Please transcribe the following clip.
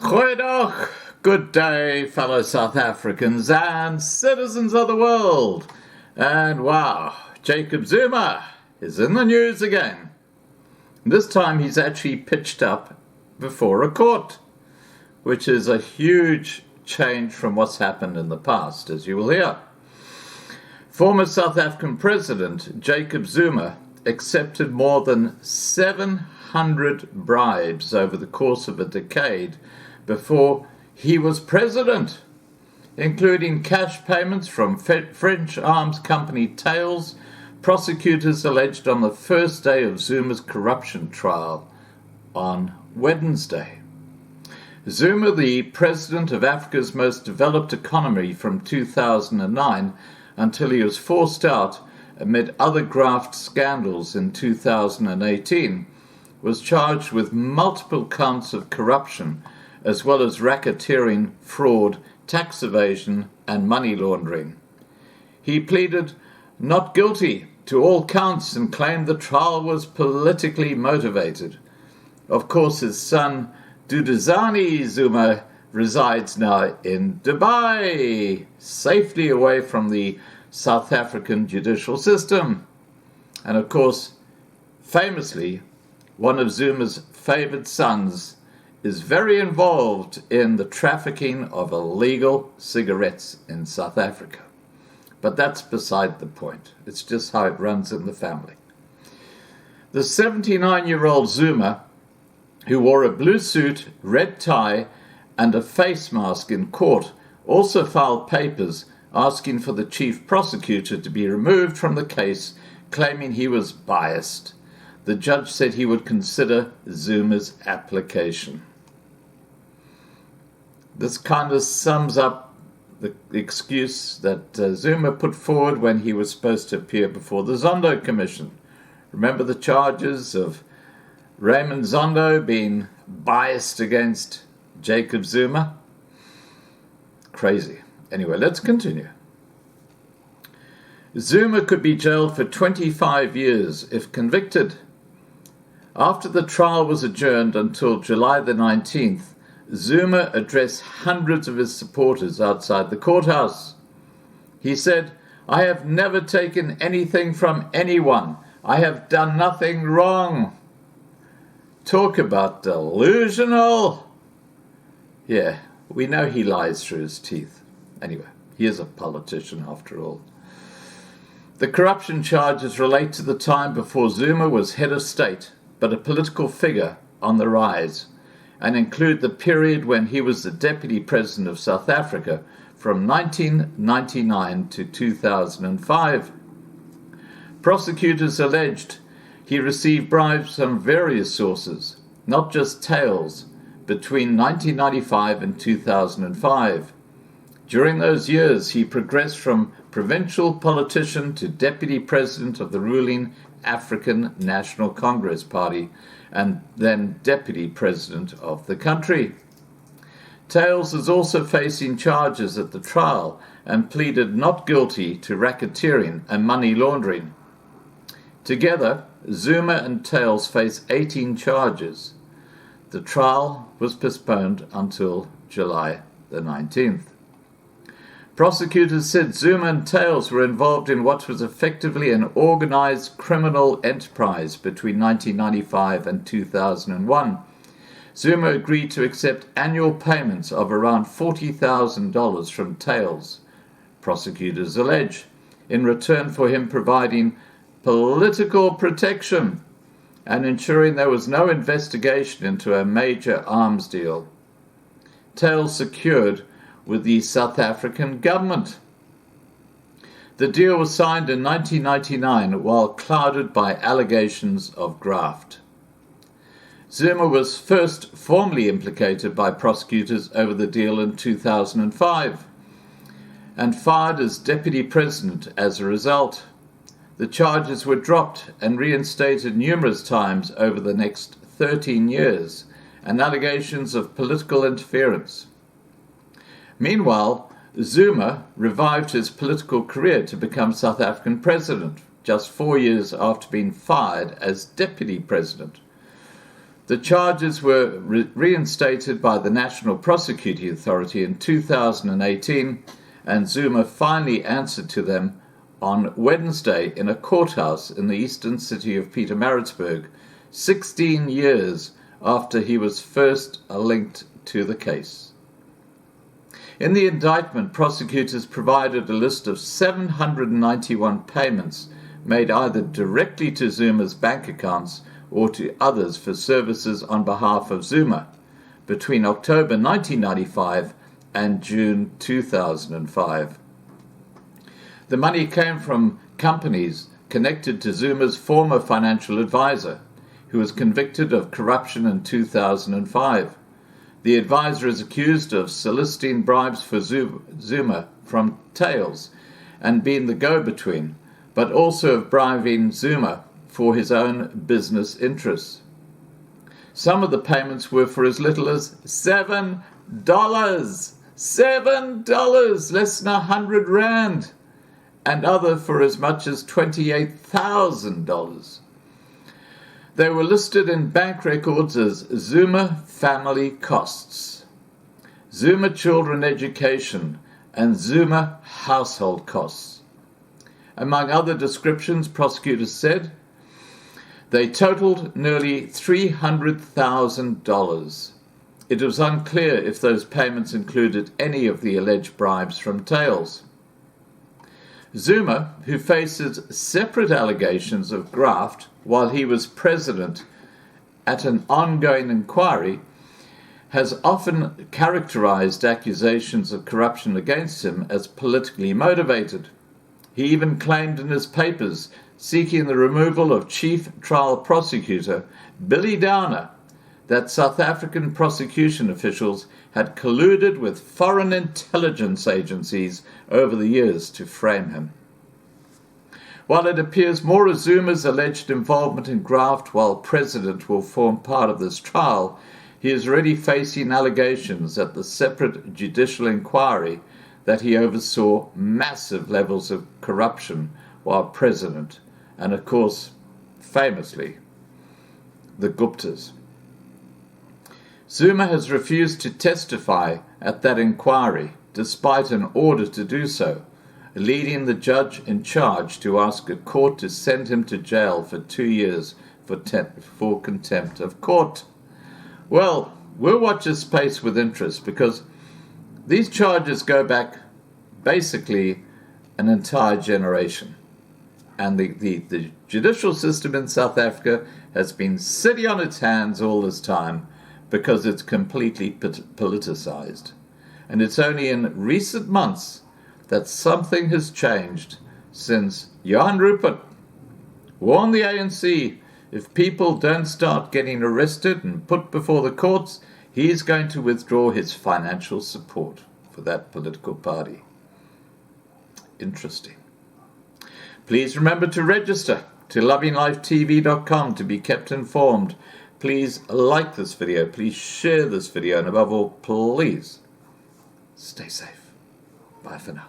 Goeiedag, good day, fellow South Africans and citizens of the world. And wow, Jacob Zuma is in the news again. This time he's actually pitched up before a court, which is a huge change from what's happened in the past, as you will hear. Former South African President Jacob Zuma accepted more than 700 bribes over the course of a decade before he was president, including cash payments from French arms company Thales. Prosecutors alleged on the first day of Zuma's corruption trial on Wednesday. Zuma, the president of Africa's most developed economy from 2009 until he was forced out amid other graft scandals in 2018, was charged with multiple counts of corruption as well as racketeering, fraud, tax evasion, and money laundering. He pleaded not guilty to all counts and claimed the trial was politically motivated. Of course, his son, Duduzane Zuma, resides now in Dubai, safely away from the South African judicial system. And of course, famously, one of Zuma's favored sons is very involved in the trafficking of illegal cigarettes in South Africa. But that's beside the point. It's just how it runs in the family. The 79-year-old Zuma, who wore a blue suit, red tie, and a face mask in court, also filed papers asking for the chief prosecutor to be removed from the case, claiming he was biased. The judge said he would consider Zuma's application. This kind of sums up the excuse that Zuma put forward when he was supposed to appear before the Zondo Commission. Remember the charges of Raymond Zondo being biased against Jacob Zuma? Crazy. Anyway, let's continue. Zuma could be jailed for 25 years if convicted. After the trial was adjourned until July the 19th, Zuma addressed hundreds of his supporters outside the courthouse. He said, "I have never taken anything from anyone. I have done nothing wrong." Talk about delusional. Yeah, we know he lies through his teeth. Anyway, he is a politician after all. The corruption charges relate to the time before Zuma was head of state, but a political figure on the rise, and include the period when he was the deputy president of South Africa from 1999 to 2005. Prosecutors alleged he received bribes from various sources, not just Thales, between 1995 and 2005. During those years, he progressed from provincial politician to deputy president of the ruling African National Congress Party, and then deputy president of the country. Thales is also facing charges at the trial and pleaded not guilty to racketeering and money laundering. Together, Zuma and Thales face 18 charges. The trial was postponed until July the 19th. Prosecutors said Zuma and Thales were involved in what was effectively an organized criminal enterprise between 1995 and 2001. Zuma agreed to accept annual payments of around $40,000 from Thales, prosecutors allege, in return for him providing political protection and ensuring there was no investigation into a major arms deal Thales secured with the South African government. The deal was signed in 1999 while clouded by allegations of graft. Zuma was first formally implicated by prosecutors over the deal in 2005 and fired as deputy president as a result. The charges were dropped and reinstated numerous times over the next 13 years, and allegations of political interference. Meanwhile, Zuma revived his political career to become South African president, just 4 years after being fired as deputy president. The charges were reinstated by the National Prosecuting Authority in 2018, and Zuma finally answered to them on Wednesday in a courthouse in the eastern city of Pietermaritzburg, 16 years after he was first linked to the case. In the indictment, prosecutors provided a list of 791 payments made either directly to Zuma's bank accounts or to others for services on behalf of Zuma between October 1995 and June 2005. The money came from companies connected to Zuma's former financial advisor, who was convicted of corruption in 2005. The advisor is accused of soliciting bribes for Zuma from tails and being the go-between, but also of bribing Zuma for his own business interests. Some of the payments were for as little as $7. $7, less than 100 rand, and other for as much as $28,000. They were listed in bank records as Zuma family costs, Zuma children education, and Zuma household costs. Among other descriptions, prosecutors said they totaled nearly $300,000. It was unclear if those payments included any of the alleged bribes from tails. Zuma, who faces separate allegations of graft while he was president at an ongoing inquiry, has often characterized accusations of corruption against him as politically motivated. He even claimed in his papers seeking the removal of Chief Trial Prosecutor Billy Downer that South African prosecution officials had colluded with foreign intelligence agencies over the years to frame him. While it appears more as Zuma's alleged involvement in graft while president will form part of this trial, he is already facing allegations at the separate judicial inquiry that he oversaw massive levels of corruption while president, and of course, famously, the Guptas. Zuma has refused to testify at that inquiry, despite an order to do so, leading the judge in charge to ask a court to send him to jail for 2 years for contempt of court. Well, we'll watch this space with interest because these charges go back basically an entire generation. And the judicial system in South Africa has been sitting on its hands all this time because it's completely politicized. And it's only in recent months that something has changed since Johan Rupert warned the ANC if people don't start getting arrested and put before the courts, he's going to withdraw his financial support for that political party. Interesting. Please remember to register to lovinglifetv.com to be kept informed. Please like this video, please share this video, and above all, please stay safe. Bye for now.